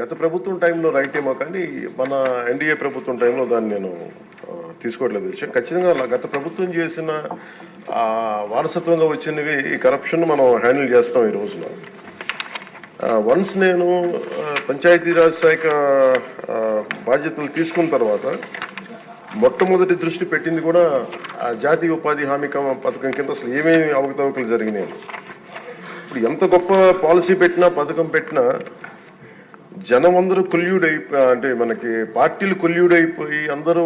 గత ప్రభుత్వం టైంలో రైట్ ఏమో కానీ మన ఎన్డీఏ ప్రభుత్వం టైంలో దాన్ని నేను తీసుకోవట్లేదు విషయం. ఖచ్చితంగా గత ప్రభుత్వం చేసిన వారసత్వంగా వచ్చినవి ఈ కరప్షన్ మనం హ్యాండిల్ చేస్తాం ఈ రోజున. వన్స్ నేను పంచాయతీరాజ్ శాఖ బాధ్యతలు తీసుకున్న తర్వాత మొట్టమొదటి దృష్టి పెట్టింది కూడా జాతీయ ఉపాధి హామీ పథకం కింద అసలు ఏమేమి అవకతవకలు జరిగినాయి. ఇప్పుడు ఎంత గొప్ప పాలసీ పెట్టినా పథకం పెట్టినా జనం అందరూ అంటే మనకి పార్టీలు కొల్యూడైపోయి అందరూ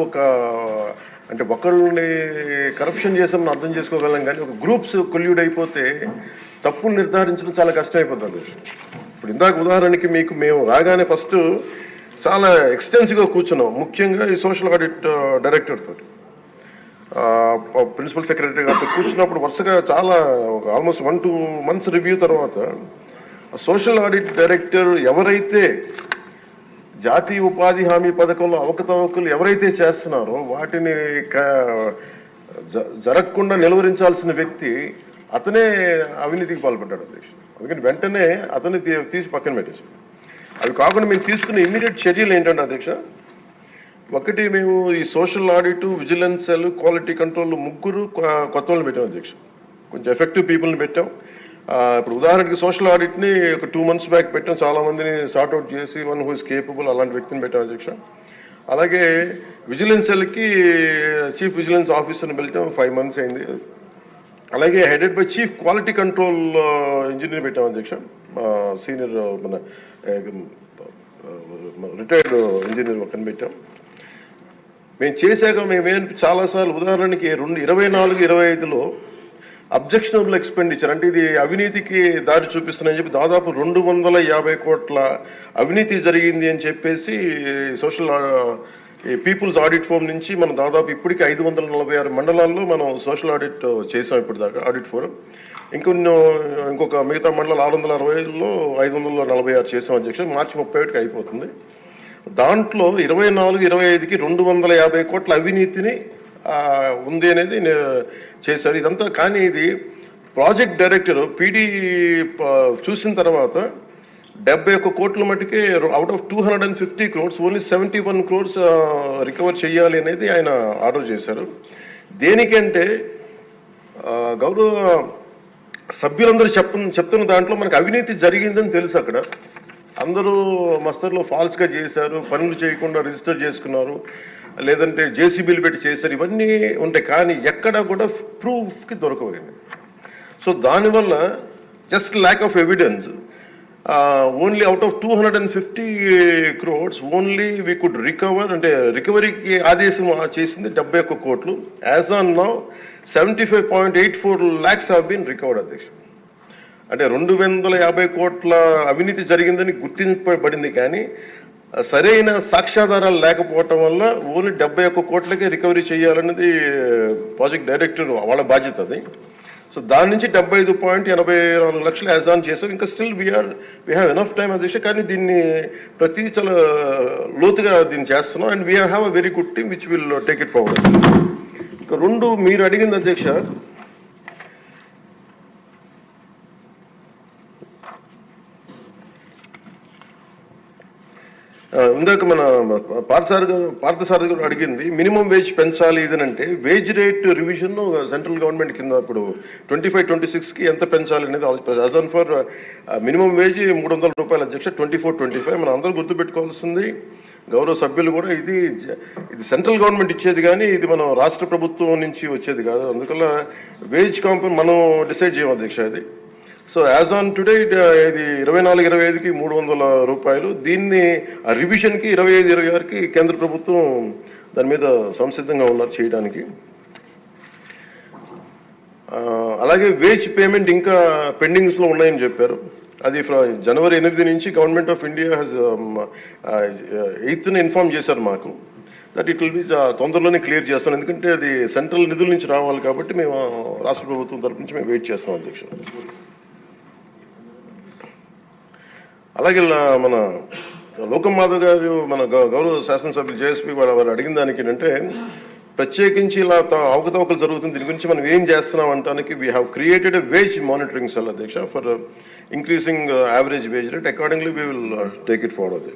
అంటే ఒకళ్ళని కరప్షన్ చేసామని అర్థం చేసుకోగలం, కానీ ఒక గ్రూప్స్ కొల్యూడైపోతే తప్పులు నిర్ధారించడం చాలా కష్టమైపోతుంది. ఇప్పుడు ఇందాక ఉదాహరణకి మేము రాగానే ఫస్ట్ చాలా ఎక్స్టెన్సివ్గా కూర్చున్నాం, ముఖ్యంగా ఈ సోషల్ ఆడిట్ డైరెక్టర్ తోటి, ప్రిన్సిపల్ సెక్రటరీ గారితో కూర్చున్నప్పుడు వరుసగా చాలా ఆల్మోస్ట్ 1-2 months రివ్యూ తర్వాత సోషల్ ఆడిట్ డైరెక్టర్ ఎవరైతే జాతీయ ఉపాధి హామీ పథకంలో అవకతవకలు ఎవరైతే చేస్తున్నారో వాటిని జరగకుండా నిలువరించాల్సిన వ్యక్తి అతనే అవినీతికి పాల్పడ్డాడు అధ్యక్షుడు. అందుకని వెంటనే అతన్ని తీసి పక్కన పెట్టేశాడు. అవి కాకుండా మేము తీసుకున్న ఇమ్మీడియట్ చర్యలు ఏంటంటే అధ్యక్ష, ఒకటి మేము ఈ social audit, vigilance cell, quality control ముగ్గురు కొత్త వాళ్ళని పెట్టాం అధ్యక్ష. కొంచెం ఎఫెక్టివ్ పీపుల్ని పెట్టాం. ఇప్పుడు ఉదాహరణకి సోషల్ ఆడిట్ని ఒక 2 months బ్యాక్ పెట్టాం, చాలా మందిని సార్ట్అవుట్ చేసి వన్ హూ ఇస్ కేపబుల్ అలాంటి వ్యక్తిని పెట్టాం అధ్యక్ష. అలాగే విజిలెన్స్ సెల్కి చీఫ్ విజిలెన్స్ ఆఫీసర్ని పెట్టాం, 5 months అయింది. అలాగే headed by chief quality control engineer పెట్టాం అధ్యక్ష, సీనియర్ మన రిటైర్డ్ ఇంజనీర్ ఒకరిని పెట్టాం. మేము చేశాక మేమేం చాలాసార్లు ఉదాహరణకి 2024-25లో అబ్జెక్షనబుల్ ఎక్స్పెండిచర్ అంటే ఇది అవినీతికి దారి చూపిస్తుందని చెప్పి దాదాపు 250 కోట్ల అవినీతి జరిగింది అని చెప్పేసి సోషల్ పీపుల్స్ ఆడిట్ ఫోరం నుంచి మనం దాదాపు ఇప్పటికీ 546 మండలాల్లో మనం సోషల్ ఆడిట్ చేసాం ఇప్పటిదాకా ఆడిట్ ఫోరం. ఇంకొక మిగతా మండలాలు 665లో 546 చేసాం అధ్యక్ష. మార్చి 31కి అయిపోతుంది. దాంట్లో 24-25కి 250 కోట్ల అవినీతిని ఉంది అనేది చేశారు ఇదంతా. కానీ ఇది ప్రాజెక్ట్ డైరెక్టర్ పీడీ చూసిన తర్వాత 71 కోట్ల మటుకే out of 250 crores only 71 crores recover చేయాలి అనేది ఆయన ఆర్డర్ చేశారు. దేనికంటే గౌరవ సభ్యులందరూ చెప్తున్న దాంట్లో మనకు అవినీతి జరిగిందని తెలుసు. అక్కడ అందరూ మస్తర్లో ఫాల్స్గా చేశారు, పనులు చేయకుండా రిజిస్టర్ చేసుకున్నారు, లేదంటే జేసీబీలు పెట్టి చేశారు, ఇవన్నీ ఉంటాయి. కానీ ఎక్కడా కూడా ప్రూఫ్కి దొరకవండి. సో దానివల్ల just lack of evidence only out of 250 crores only we could recover. అంటే రికవరీకి ఆదేశం చేసింది 71 కోట్లు. As on now 75.84 lakhs have been recovered అధ్యక్ష. అంటే 250 కోట్ల అవినీతి జరిగిందని గుర్తింపబడింది, కానీ సరైన సాక్ష్యాధారాలు లేకపోవటం వల్ల ఓన్లీ 71 కోట్లకే రికవరీ చేయాలన్నది ప్రాజెక్ట్ డైరెక్టర్ వాళ్ళ బాధ్యత అది. సో దాని నుంచి 75.84 లక్షలు యాజ్ ఆన్ చేశారు. ఇంకా still we have enough time అధ్యక్ష. కానీ దీన్ని ప్రతి చాలా లోతుగా దీన్ని చేస్తున్నాం and we have a very good team which will take it forward. ఇంకా 2 మీరు అడిగింది అధ్యక్ష, ఇందాక మన పార్థసారథి గారు అడిగింది మినిమం వేజ్ పెంచాలి ఇదనంటే wage rate revision central government కింద ఇప్పుడు 25-26కి ఎంత పెంచాలి అనేది as on for minimum wage 300 రూపాయలు అధ్యక్ష. 24-25 మనం అందరూ గుర్తుపెట్టుకోవాల్సింది, గౌరవ సభ్యులు కూడా, ఇది సెంట్రల్ గవర్నమెంట్ ఇచ్చేది కానీ ఇది మనం రాష్ట్ర ప్రభుత్వం నుంచి వచ్చేది కాదు. అందువల్ల వేజ్ కాంపౌండ్ మనం డిసైడ్ చేయం అధ్యక్ష ఇది. సో యాజ్ ఆన్ టుడే ఇది 24-25కి 300 రూపాయలు. దీన్ని రివిజన్కి 25-26కి కేంద్ర ప్రభుత్వం దాని మీద సంసిద్ధంగా ఉన్నారు చేయడానికి. అలాగే వేజ్ పేమెంట్ ఇంకా పెండింగ్స్లో ఉన్నాయని చెప్పారు. అది జనవరి 8 నుంచి government of India has 8th inform చేశారు మాకు దట్ ఇట్ విల్ బి తొందరలోనే క్లియర్ చేస్తాను. ఎందుకంటే అది సెంట్రల్ నిధుల నుంచి రావాలి కాబట్టి మేము రాష్ట్ర ప్రభుత్వం తరపు నుంచి మేము వెయిట్ చేస్తాం అధ్యక్ష. అలాగే మన లోకం మాధవ్ గారు మన గౌరవ శాసనసభ్యులు జేఎస్పీ వారు అడిగిన దానికి ఏంటంటే ప్రత్యేకించి ఇలా అవకతవకలు జరుగుతుంది, దీని గురించి మనం ఏం చేస్తున్నాం అంటానికి we have created a wage monitoring cell అధ్యక్ష for increasing average wage rate. Accordingly we will take it forward అధ్యక్ష.